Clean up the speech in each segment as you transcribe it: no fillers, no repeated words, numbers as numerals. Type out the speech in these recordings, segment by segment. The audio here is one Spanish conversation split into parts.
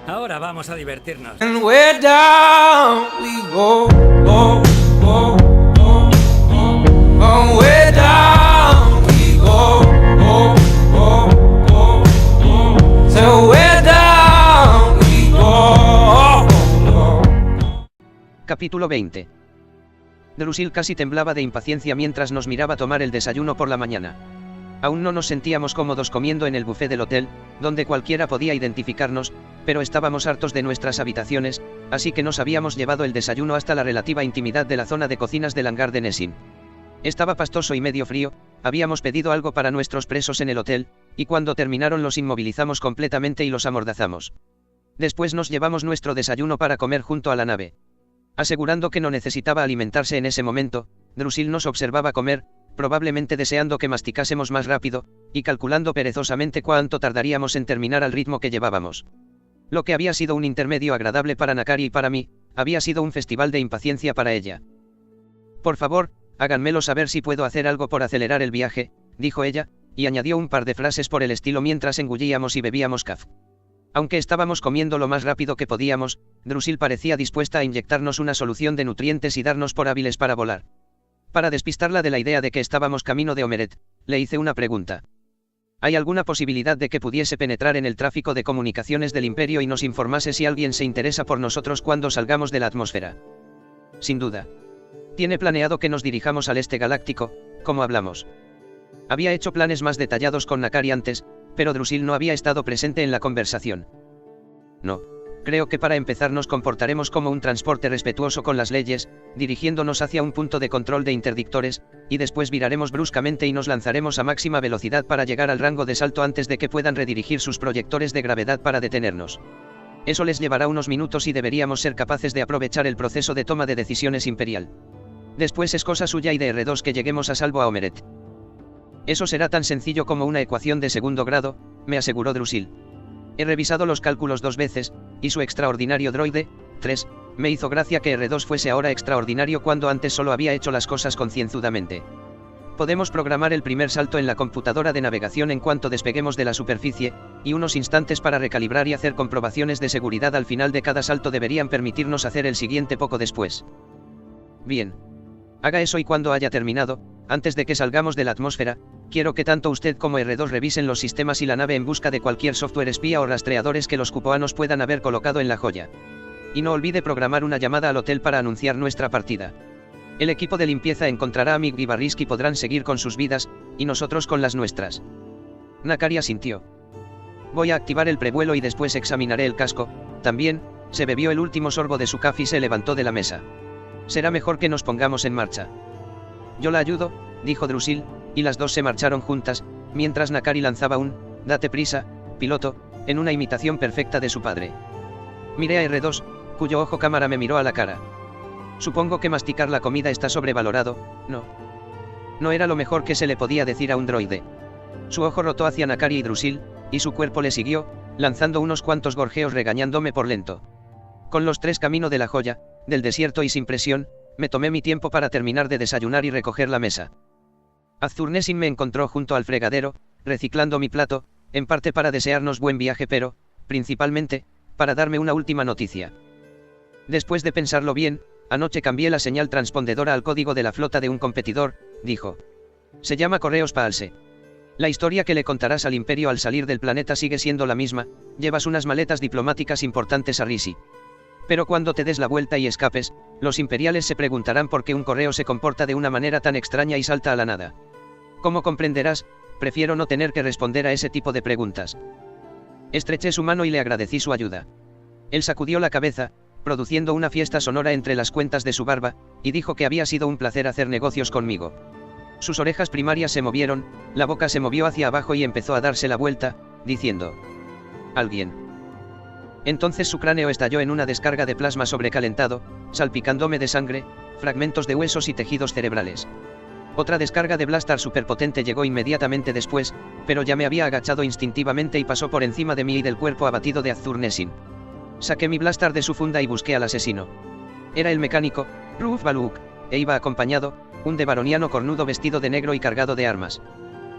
Ahora vamos a divertirnos. And we're down we go, go, go, go, go. Oh, we're down we go, go, go, go, go. So we're down we go, go, go. Capítulo 20. Drusil casi temblaba de impaciencia mientras nos miraba tomar el desayuno por la mañana. Aún no nos sentíamos cómodos comiendo en el buffet del hotel, donde cualquiera podía identificarnos, pero estábamos hartos de nuestras habitaciones, así que nos habíamos llevado el desayuno hasta la relativa intimidad de la zona de cocinas del hangar de Nessin. Estaba pastoso y medio frío, habíamos pedido algo para nuestros presos en el hotel, y cuando terminaron los inmovilizamos completamente y los amordazamos. Después nos llevamos nuestro desayuno para comer junto a la nave. Asegurando que no necesitaba alimentarse en ese momento, Drusil nos observaba comer, probablemente deseando que masticásemos más rápido, y calculando perezosamente cuánto tardaríamos en terminar al ritmo que llevábamos. Lo que había sido un intermedio agradable para Nakari y para mí, había sido un festival de impaciencia para ella. Por favor, háganmelo saber si puedo hacer algo por acelerar el viaje, dijo ella, y añadió un par de frases por el estilo mientras engullíamos y bebíamos café. Aunque estábamos comiendo lo más rápido que podíamos, Drusil parecía dispuesta a inyectarnos una solución de nutrientes y darnos por hábiles para volar. Para despistarla de la idea de que estábamos camino de Omeret, le hice una pregunta. ¿Hay alguna posibilidad de que pudiese penetrar en el tráfico de comunicaciones del Imperio y nos informase si alguien se interesa por nosotros cuando salgamos de la atmósfera? Sin duda. Tiene planeado que nos dirijamos al este galáctico, como hablamos. Había hecho planes más detallados con Nakari antes, pero Drusil no había estado presente en la conversación. No. Creo que para empezar nos comportaremos como un transporte respetuoso con las leyes, dirigiéndonos hacia un punto de control de interdictores, y después viraremos bruscamente y nos lanzaremos a máxima velocidad para llegar al rango de salto antes de que puedan redirigir sus proyectores de gravedad para detenernos. Eso les llevará unos minutos y deberíamos ser capaces de aprovechar el proceso de toma de decisiones imperial. Después es cosa suya y de R2 que lleguemos a salvo a Omeret. Eso será tan sencillo como una ecuación de segundo grado, me aseguró Drusil. He revisado los cálculos 2 veces, y su extraordinario droide, 3, me hizo gracia que R2 fuese ahora extraordinario cuando antes solo había hecho las cosas concienzudamente. Podemos programar el primer salto en la computadora de navegación en cuanto despeguemos de la superficie, y unos instantes para recalibrar y hacer comprobaciones de seguridad al final de cada salto deberían permitirnos hacer el siguiente poco después. Bien. Haga eso y cuando haya terminado, antes de que salgamos de la atmósfera, quiero que tanto usted como R2 revisen los sistemas y la nave en busca de cualquier software espía o rastreadores que los cupoanos puedan haber colocado en la joya. Y no olvide programar una llamada al hotel para anunciar nuestra partida. El equipo de limpieza encontrará a Mig y Barrisk y podrán seguir con sus vidas, y nosotros con las nuestras. Nakari asintió. Voy a activar el prevuelo y después examinaré el casco. También, se bebió el último sorbo de su café y se levantó de la mesa. Será mejor que nos pongamos en marcha. Yo la ayudo, dijo Drusil, y las dos se marcharon juntas, mientras Nakari lanzaba un «date prisa, piloto», en una imitación perfecta de su padre. Miré a R2, cuyo ojo cámara me miró a la cara. Supongo que masticar la comida está sobrevalorado, ¿no? No era lo mejor que se le podía decir a un droide. Su ojo rotó hacia Nakari y Drusil, y su cuerpo le siguió, lanzando unos cuantos gorjeos regañándome por lento. Con los 3 camino de la joya, del desierto y sin presión, me tomé mi tiempo para terminar de desayunar y recoger la mesa. Azur Nessin me encontró junto al fregadero, reciclando mi plato, en parte para desearnos buen viaje pero, principalmente, para darme una última noticia. Después de pensarlo bien, anoche cambié la señal transpondedora al código de la flota de un competidor, dijo. Se llama Correos Paalse. La historia que le contarás al Imperio al salir del planeta sigue siendo la misma, llevas unas maletas diplomáticas importantes a Risi. Pero cuando te des la vuelta y escapes, los imperiales se preguntarán por qué un correo se comporta de una manera tan extraña y salta a la nada. Como comprenderás, prefiero no tener que responder a ese tipo de preguntas. Estreché su mano y le agradecí su ayuda. Él sacudió la cabeza, produciendo una fiesta sonora entre las cuentas de su barba, y dijo que había sido un placer hacer negocios conmigo. Sus orejas primarias se movieron, la boca se movió hacia abajo y empezó a darse la vuelta, diciendo: «¿Alguien?». Entonces su cráneo estalló en una descarga de plasma sobrecalentado, salpicándome de sangre, fragmentos de huesos y tejidos cerebrales. Otra descarga de Blastar superpotente llegó inmediatamente después, pero ya me había agachado instintivamente y pasó por encima de mí y del cuerpo abatido de Azur Nessin. Saqué mi Blastar de su funda y busqué al asesino. Era el mecánico, Ruf Baluk, e iba acompañado, un devaroniano cornudo vestido de negro y cargado de armas.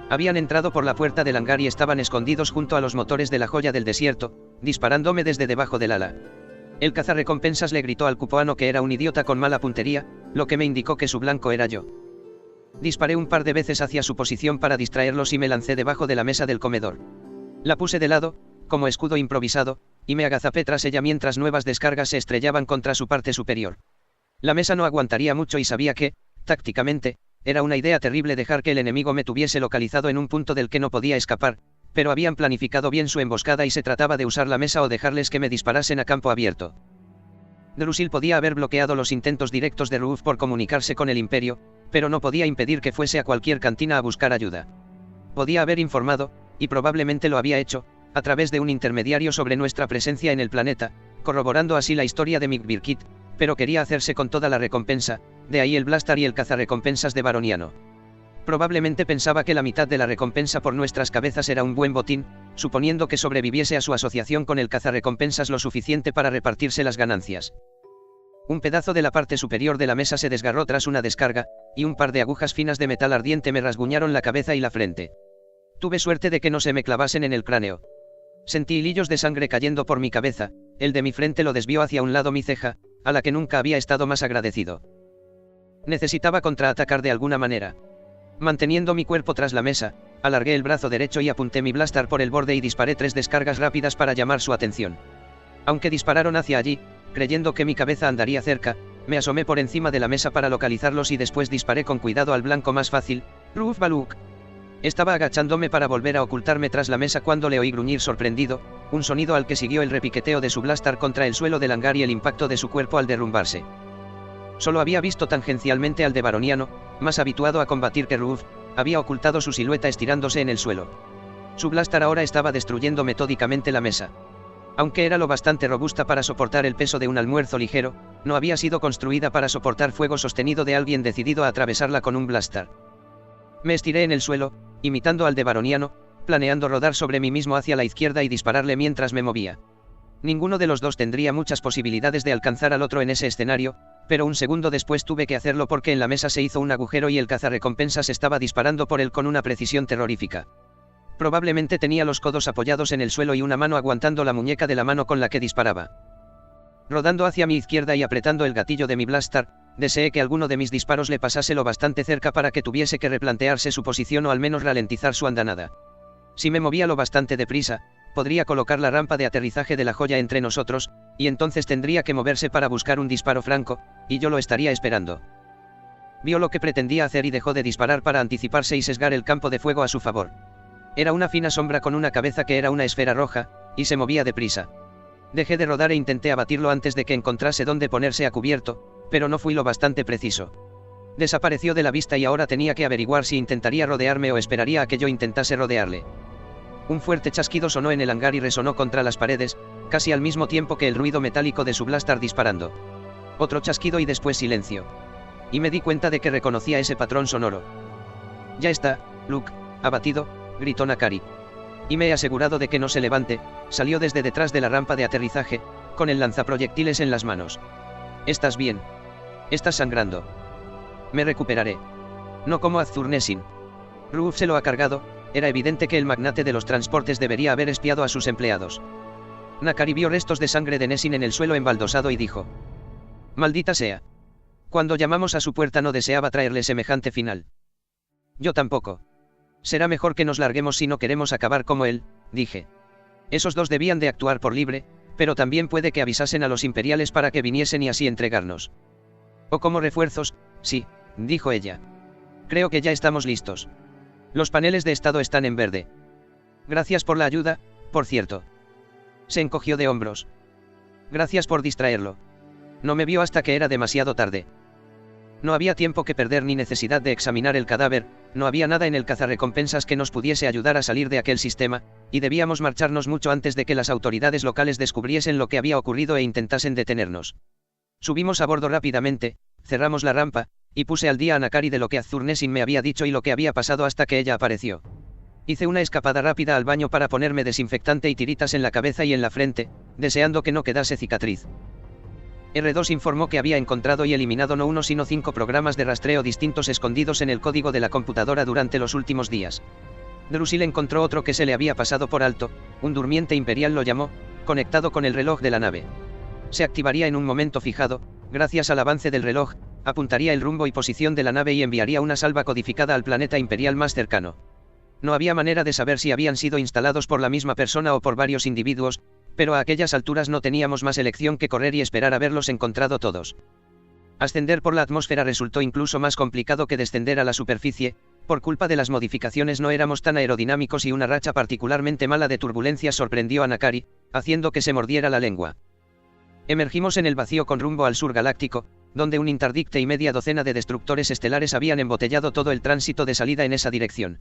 Habían entrado por la puerta del hangar y estaban escondidos junto a los motores de la joya del desierto, disparándome desde debajo del ala. El cazarrecompensas le gritó al cupoano que era un idiota con mala puntería, lo que me indicó que su blanco era yo. Disparé un par de veces hacia su posición para distraerlos y me lancé debajo de la mesa del comedor. La puse de lado, como escudo improvisado, y me agazapé tras ella mientras nuevas descargas se estrellaban contra su parte superior. La mesa no aguantaría mucho y sabía que, tácticamente, era una idea terrible dejar que el enemigo me tuviese localizado en un punto del que no podía escapar, pero habían planificado bien su emboscada y se trataba de usar la mesa o dejarles que me disparasen a campo abierto. Drusil podía haber bloqueado los intentos directos de Ruth por comunicarse con el Imperio, pero no podía impedir que fuese a cualquier cantina a buscar ayuda. Podía haber informado, y probablemente lo había hecho, a través de un intermediario sobre nuestra presencia en el planeta, corroborando así la historia de Mick Birkitt, pero quería hacerse con toda la recompensa, de ahí el Blastar y el cazarrecompensas de Baroniano. Probablemente pensaba que la mitad de la recompensa por nuestras cabezas era un buen botín, suponiendo que sobreviviese a su asociación con el cazarrecompensas lo suficiente para repartirse las ganancias. Un pedazo de la parte superior de la mesa se desgarró tras una descarga, y un par de agujas finas de metal ardiente me rasguñaron la cabeza y la frente. Tuve suerte de que no se me clavasen en el cráneo. Sentí hilillos de sangre cayendo por mi cabeza, el de mi frente lo desvió hacia un lado mi ceja, a la que nunca había estado más agradecido. Necesitaba contraatacar de alguna manera. Manteniendo mi cuerpo tras la mesa, alargué el brazo derecho y apunté mi blaster por el borde y disparé 3 descargas rápidas para llamar su atención. Aunque dispararon hacia allí, creyendo que mi cabeza andaría cerca, me asomé por encima de la mesa para localizarlos y después disparé con cuidado al blanco más fácil, Ruf Baluk. Estaba agachándome para volver a ocultarme tras la mesa cuando le oí gruñir sorprendido, un sonido al que siguió el repiqueteo de su blaster contra el suelo del hangar y el impacto de su cuerpo al derrumbarse. Solo había visto tangencialmente al de Baroniano, más habituado a combatir que Ruf, había ocultado su silueta estirándose en el suelo. Su blaster ahora estaba destruyendo metódicamente la mesa. Aunque era lo bastante robusta para soportar el peso de un almuerzo ligero, no había sido construida para soportar fuego sostenido de alguien decidido a atravesarla con un blaster. Me estiré en el suelo, imitando al de Baroniano, planeando rodar sobre mí mismo hacia la izquierda y dispararle mientras me movía. Ninguno de los dos tendría muchas posibilidades de alcanzar al otro en ese escenario, pero un segundo después tuve que hacerlo porque en la mesa se hizo un agujero y el cazarrecompensas estaba disparando por él con una precisión terrorífica. Probablemente tenía los codos apoyados en el suelo y una mano aguantando la muñeca de la mano con la que disparaba. Rodando hacia mi izquierda y apretando el gatillo de mi blaster, deseé que alguno de mis disparos le pasase lo bastante cerca para que tuviese que replantearse su posición o al menos ralentizar su andanada. Si me movía lo bastante deprisa, podría colocar la rampa de aterrizaje de la joya entre nosotros, y entonces tendría que moverse para buscar un disparo franco, y yo lo estaría esperando. Vio lo que pretendía hacer y dejó de disparar para anticiparse y sesgar el campo de fuego a su favor. Era una fina sombra con una cabeza que era una esfera roja, y se movía deprisa. Dejé de rodar e intenté abatirlo antes de que encontrase dónde ponerse a cubierto, pero no fui lo bastante preciso. Desapareció de la vista y ahora tenía que averiguar si intentaría rodearme o esperaría a que yo intentase rodearle. Un fuerte chasquido sonó en el hangar y resonó contra las paredes, casi al mismo tiempo que el ruido metálico de su blaster disparando. Otro chasquido y después silencio. Y me di cuenta de que reconocía ese patrón sonoro. «Ya está, Luke, abatido», gritó Nakari. Y me he asegurado de que no se levante, salió desde detrás de la rampa de aterrizaje, con el lanzaproyectiles en las manos. «¿Estás bien? Estás sangrando. Me recuperaré. No como Azurnesin. Ruf se lo ha cargado». Era evidente que el magnate de los transportes debería haber espiado a sus empleados. Nakari vio restos de sangre de Nessin en el suelo embaldosado y dijo: «Maldita sea. Cuando llamamos a su puerta no deseaba traerle semejante final». «Yo tampoco. Será mejor que nos larguemos si no queremos acabar como él», dije. «Esos dos debían de actuar por libre, pero también puede que avisasen a los imperiales para que viniesen y así entregarnos». «O como refuerzos, sí», dijo ella. «Creo que ya estamos listos. Los paneles de estado están en verde. Gracias por la ayuda, por cierto». Se encogió de hombros. «Gracias por distraerlo. No me vio hasta que era demasiado tarde». No había tiempo que perder ni necesidad de examinar el cadáver, no había nada en el cazarrecompensas que nos pudiese ayudar a salir de aquel sistema, y debíamos marcharnos mucho antes de que las autoridades locales descubriesen lo que había ocurrido e intentasen detenernos. Subimos a bordo rápidamente, cerramos la rampa, y puse al día a Nakari de lo que Azurnesin me había dicho y lo que había pasado hasta que ella apareció. Hice una escapada rápida al baño para ponerme desinfectante y tiritas en la cabeza y en la frente, deseando que no quedase cicatriz. R2 informó que había encontrado y eliminado no uno sino 5 programas de rastreo distintos escondidos en el código de la computadora durante los últimos días. Drusil encontró otro que se le había pasado por alto, un durmiente imperial lo llamó, conectado con el reloj de la nave. Se activaría en un momento fijado, gracias al avance del reloj, apuntaría el rumbo y posición de la nave y enviaría una salva codificada al planeta imperial más cercano. No había manera de saber si habían sido instalados por la misma persona o por varios individuos, pero a aquellas alturas no teníamos más elección que correr y esperar a haberlos encontrado todos. Ascender por la atmósfera resultó incluso más complicado que descender a la superficie, por culpa de las modificaciones no éramos tan aerodinámicos y una racha particularmente mala de turbulencias sorprendió a Nakari, haciendo que se mordiera la lengua. Emergimos en el vacío con rumbo al sur galáctico, donde un interdicte y media docena de destructores estelares habían embotellado todo el tránsito de salida en esa dirección.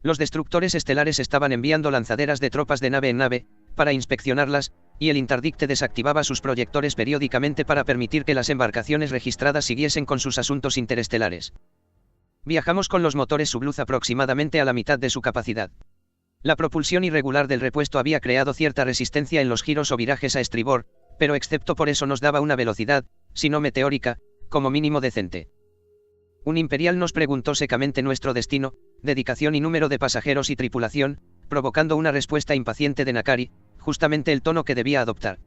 Los destructores estelares estaban enviando lanzaderas de tropas de nave en nave, para inspeccionarlas, y el interdicte desactivaba sus proyectores periódicamente para permitir que las embarcaciones registradas siguiesen con sus asuntos interestelares. Viajamos con los motores subluz aproximadamente a la mitad de su capacidad. La propulsión irregular del repuesto había creado cierta resistencia en los giros o virajes a estribor, pero excepto por eso nos daba una velocidad, si no meteórica, como mínimo decente. Un imperial nos preguntó secamente nuestro destino, dedicación y número de pasajeros y tripulación, provocando una respuesta impaciente de Nakari, justamente el tono que debía adoptar.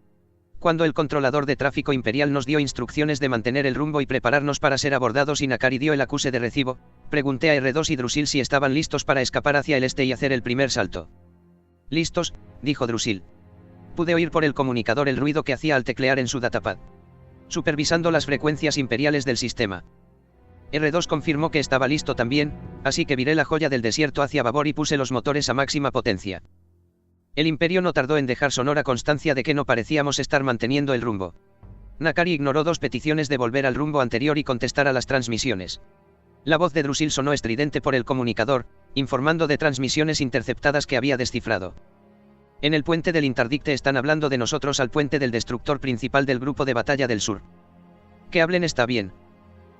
Cuando el controlador de tráfico imperial nos dio instrucciones de mantener el rumbo y prepararnos para ser abordados y Nakari dio el acuse de recibo, pregunté a R2 y Drusil si estaban listos para escapar hacia el este y hacer el primer salto. «Listos», dijo Drusil. Pude oír por el comunicador el ruido que hacía al teclear en su datapad. Supervisando las frecuencias imperiales del sistema. R2 confirmó que estaba listo también, así que viré la joya del desierto hacia babor y puse los motores a máxima potencia. El Imperio no tardó en dejar sonora constancia de que no parecíamos estar manteniendo el rumbo. Nakari ignoró 2 peticiones de volver al rumbo anterior y contestar a las transmisiones. La voz de Drusil sonó estridente por el comunicador, informando de transmisiones interceptadas que había descifrado. En el puente del interdicte están hablando de nosotros al puente del destructor principal del grupo de batalla del sur. Que hablen está bien.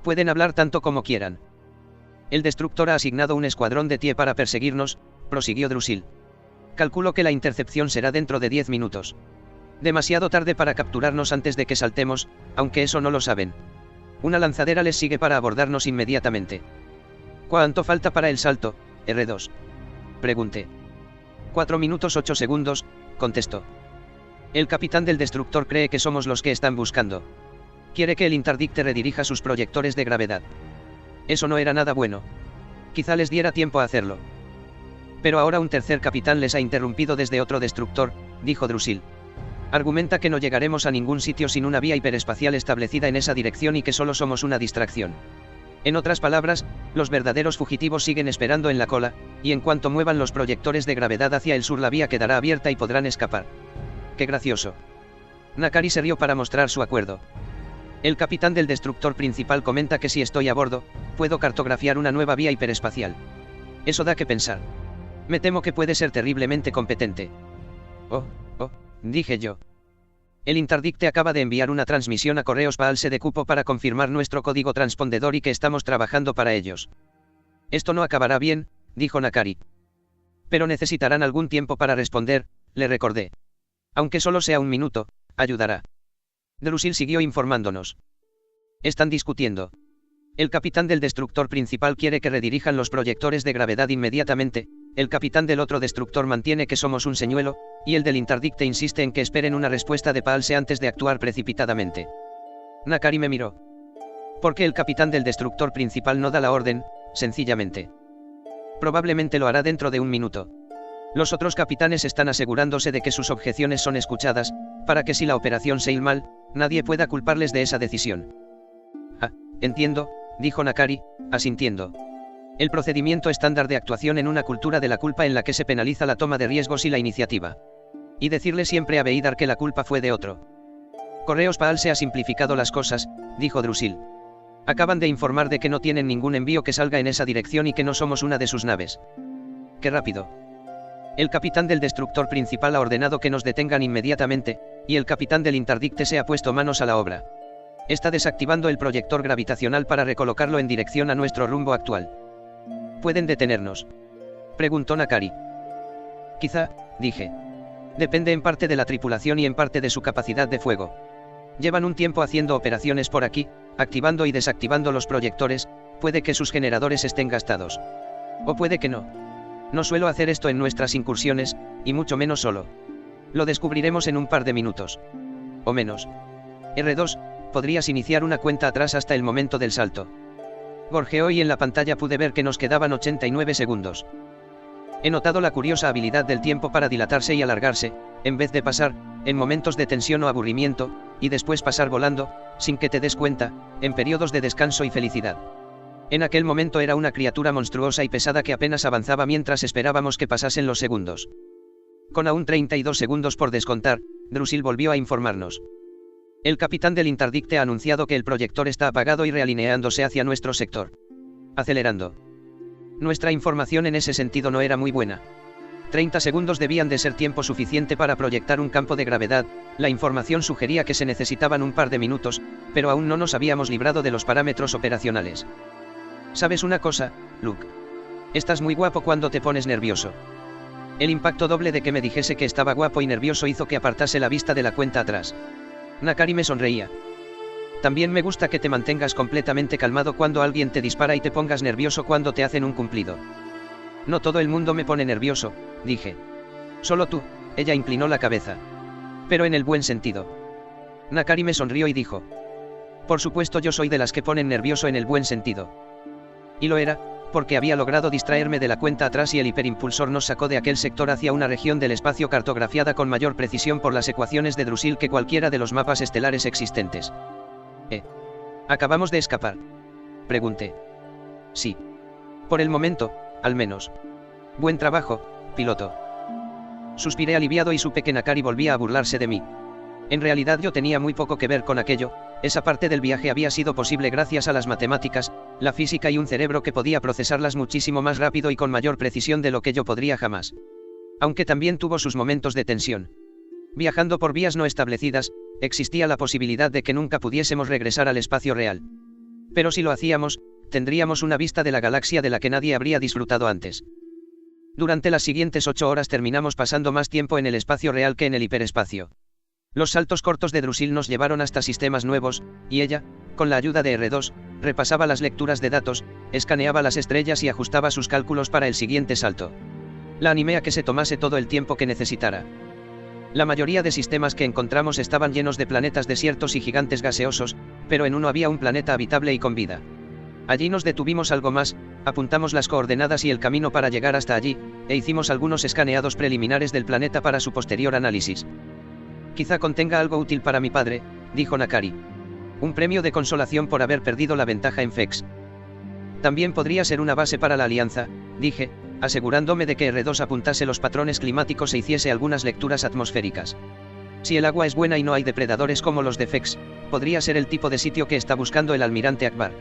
Pueden hablar tanto como quieran. El destructor ha asignado un escuadrón de TIE para perseguirnos, prosiguió Drusil. Calculo que la intercepción será dentro de 10 minutos. Demasiado tarde para capturarnos antes de que saltemos, aunque eso no lo saben. Una lanzadera les sigue para abordarnos inmediatamente. ¿Cuánto falta para el salto, R2? Pregunté. 4 minutos 8 segundos, contestó. El capitán del destructor cree que somos los que están buscando. Quiere que el interdicte redirija sus proyectores de gravedad. Eso no era nada bueno. Quizá les diera tiempo a hacerlo. Pero ahora un tercer capitán les ha interrumpido desde otro destructor, dijo Drusil. Argumenta que no llegaremos a ningún sitio sin una vía hiperespacial establecida en esa dirección y que solo somos una distracción. En otras palabras, los verdaderos fugitivos siguen esperando en la cola, y en cuanto muevan los proyectores de gravedad hacia el sur la vía quedará abierta y podrán escapar. ¡Qué gracioso! Nakari se rió para mostrar su acuerdo. El capitán del destructor principal comenta que si estoy a bordo, puedo cartografiar una nueva vía hiperespacial. Eso da que pensar. Me temo que puede ser terriblemente competente. Oh, dije yo. El interdicte acaba de enviar una transmisión a correos Paalse de cupo para confirmar nuestro código transpondedor y que estamos trabajando para ellos. Esto no acabará bien, dijo Nakari. Pero necesitarán algún tiempo para responder, le recordé. Aunque solo sea 1 minuto, ayudará. Drusil siguió informándonos. Están discutiendo. El capitán del destructor principal quiere que redirijan los proyectores de gravedad inmediatamente, el capitán del otro destructor mantiene que somos un señuelo, y el del interdicte insiste en que esperen una respuesta de Paalse antes de actuar precipitadamente. Nakari me miró. ¿Por qué el capitán del destructor principal no da la orden, sencillamente? Probablemente lo hará dentro de 1 minuto. Los otros capitanes están asegurándose de que sus objeciones son escuchadas, para que si la operación se ir mal, nadie pueda culparles de esa decisión. Ah, entiendo, dijo Nakari, asintiendo. El procedimiento estándar de actuación en una cultura de la culpa en la que se penaliza la toma de riesgos y la iniciativa. Y decirle siempre a Veidar que la culpa fue de otro. Correos Paalse ha simplificado las cosas, dijo Drusil. Acaban de informar de que no tienen ningún envío que salga en esa dirección y que no somos una de sus naves. ¡Qué rápido! El capitán del destructor principal ha ordenado que nos detengan inmediatamente, y el capitán del interdicte se ha puesto manos a la obra. Está desactivando el proyector gravitacional para recolocarlo en dirección a nuestro rumbo actual. ¿Pueden detenernos?, preguntó Nakari. Quizá, dije. Depende en parte de la tripulación y en parte de su capacidad de fuego. Llevan un tiempo haciendo operaciones por aquí, activando y desactivando los proyectores, puede que sus generadores estén gastados. O puede que no. No suelo hacer esto en nuestras incursiones, y mucho menos solo. Lo descubriremos en un par de minutos. O menos. R2, podrías iniciar una cuenta atrás hasta el momento del salto. Gorjeó y en la pantalla pude ver que nos quedaban 89 segundos. He notado la curiosa habilidad del tiempo para dilatarse y alargarse, en vez de pasar, en momentos de tensión o aburrimiento, y después pasar volando, sin que te des cuenta, en periodos de descanso y felicidad. En aquel momento era una criatura monstruosa y pesada que apenas avanzaba mientras esperábamos que pasasen los segundos. Con aún 32 segundos por descontar, Drusil volvió a informarnos. El capitán del Interdicte ha anunciado que el proyector está apagado y realineándose hacia nuestro sector. Acelerando. Nuestra información en ese sentido no era muy buena. 30 segundos debían de ser tiempo suficiente para proyectar un campo de gravedad, la información sugería que se necesitaban un par de minutos, pero aún no nos habíamos librado de los parámetros operacionales. ¿Sabes una cosa, Luke? Estás muy guapo cuando te pones nervioso. El impacto doble de que me dijese que estaba guapo y nervioso hizo que apartase la vista de la cuenta atrás. Nakari me sonreía. También me gusta que te mantengas completamente calmado cuando alguien te dispara y te pongas nervioso cuando te hacen un cumplido. No todo el mundo me pone nervioso, dije. Solo tú, ella inclinó la cabeza. Pero en el buen sentido. Nakari me sonrió y dijo. Por supuesto yo soy de las que ponen nervioso en el buen sentido. Y lo era, porque había logrado distraerme de la cuenta atrás y el hiperimpulsor nos sacó de aquel sector hacia una región del espacio cartografiada con mayor precisión por las ecuaciones de Drusil que cualquiera de los mapas estelares existentes. ¿Acabamos de escapar?, pregunté. Sí. Por el momento, al menos. Buen trabajo, piloto. Suspiré aliviado y supe que Nakari volvía a burlarse de mí. En realidad yo tenía muy poco que ver con aquello, esa parte del viaje había sido posible gracias a las matemáticas, la física y un cerebro que podía procesarlas muchísimo más rápido y con mayor precisión de lo que yo podría jamás. Aunque también tuvo sus momentos de tensión. Viajando por vías no establecidas, existía la posibilidad de que nunca pudiésemos regresar al espacio real. Pero si lo hacíamos, tendríamos una vista de la galaxia de la que nadie habría disfrutado antes. Durante las siguientes 8 horas terminamos pasando más tiempo en el espacio real que en el hiperespacio. Los saltos cortos de Drusil nos llevaron hasta sistemas nuevos, y ella, con la ayuda de R2, repasaba las lecturas de datos, escaneaba las estrellas y ajustaba sus cálculos para el siguiente salto. La animé a que se tomase todo el tiempo que necesitara. La mayoría de sistemas que encontramos estaban llenos de planetas desiertos y gigantes gaseosos, pero en uno había un planeta habitable y con vida. Allí nos detuvimos algo más, apuntamos las coordenadas y el camino para llegar hasta allí, e hicimos algunos escaneados preliminares del planeta para su posterior análisis. Quizá contenga algo útil para mi padre, dijo Nakari. Un premio de consolación por haber perdido la ventaja en FEX. También podría ser una base para la alianza, dije, asegurándome de que R2 apuntase los patrones climáticos e hiciese algunas lecturas atmosféricas. Si el agua es buena y no hay depredadores como los de FEX, podría ser el tipo de sitio que está buscando el almirante Akbar.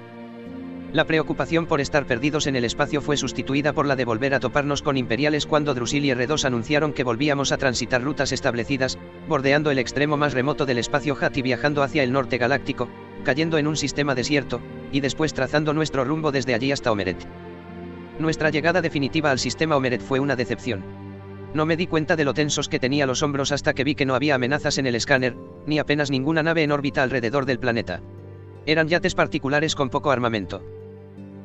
La preocupación por estar perdidos en el espacio fue sustituida por la de volver a toparnos con imperiales cuando Drusil y R2 anunciaron que volvíamos a transitar rutas establecidas, bordeando el extremo más remoto del espacio Hat y viajando hacia el norte galáctico, cayendo en un sistema desierto, y después trazando nuestro rumbo desde allí hasta Omeret. Nuestra llegada definitiva al sistema Omeret fue una decepción. No me di cuenta de lo tensos que tenía los hombros hasta que vi que no había amenazas en el escáner, ni apenas ninguna nave en órbita alrededor del planeta. Eran yates particulares con poco armamento.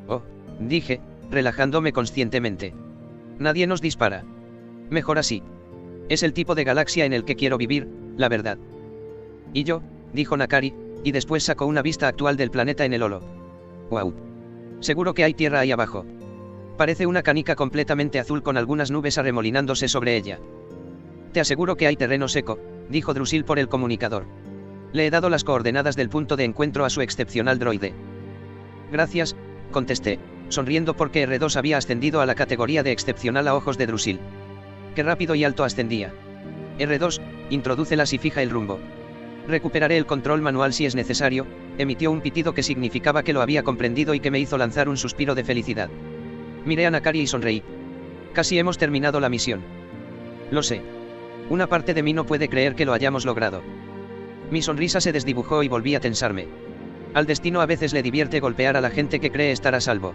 Oh, dije, relajándome conscientemente. Nadie nos dispara. Mejor así. Es el tipo de galaxia en el que quiero vivir, la verdad. Y yo, dijo Nakari, y después sacó una vista actual del planeta en el holo. Wow. Seguro que hay tierra ahí abajo. Parece una canica completamente azul con algunas nubes arremolinándose sobre ella. Te aseguro que hay terreno seco, dijo Drusil por el comunicador. Le he dado las coordenadas del punto de encuentro a su excepcional droide. Gracias, contesté, sonriendo porque R2 había ascendido a la categoría de excepcional a ojos de Drusil. Qué rápido y alto ascendía. R2, introdúcelas y fija el rumbo. Recuperaré el control manual si es necesario, emitió un pitido que significaba que lo había comprendido y que me hizo lanzar un suspiro de felicidad. Miré a Nakari y sonreí. Casi hemos terminado la misión. Lo sé. Una parte de mí no puede creer que lo hayamos logrado. Mi sonrisa se desdibujó y volví a tensarme. Al destino a veces le divierte golpear a la gente que cree estar a salvo.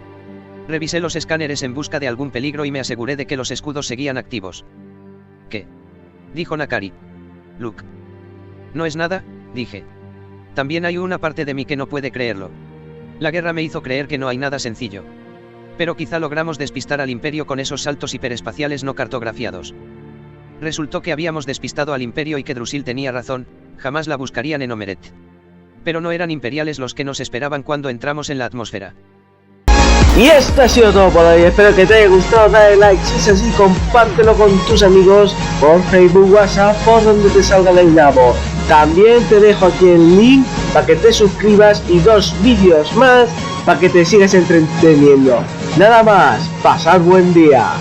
Revisé los escáneres en busca de algún peligro y me aseguré de que los escudos seguían activos. ¿Qué?, dijo Nakari. Luke. No es nada, dije. También hay una parte de mí que no puede creerlo. La guerra me hizo creer que no hay nada sencillo. Pero quizá logramos despistar al Imperio con esos saltos hiperespaciales no cartografiados. Resultó que habíamos despistado al Imperio y que Drusil tenía razón, jamás la buscarían en Omeret. Pero no eran imperiales los que nos esperaban cuando entramos en la atmósfera. Y esto ha sido todo por hoy, espero que te haya gustado, dale like, si es así compártelo con tus amigos por Facebook, WhatsApp, por donde te salga el enlace. También te dejo aquí el link para que te suscribas y 2 vídeos más para que te sigas entreteniendo. Nada más, pasad buen día.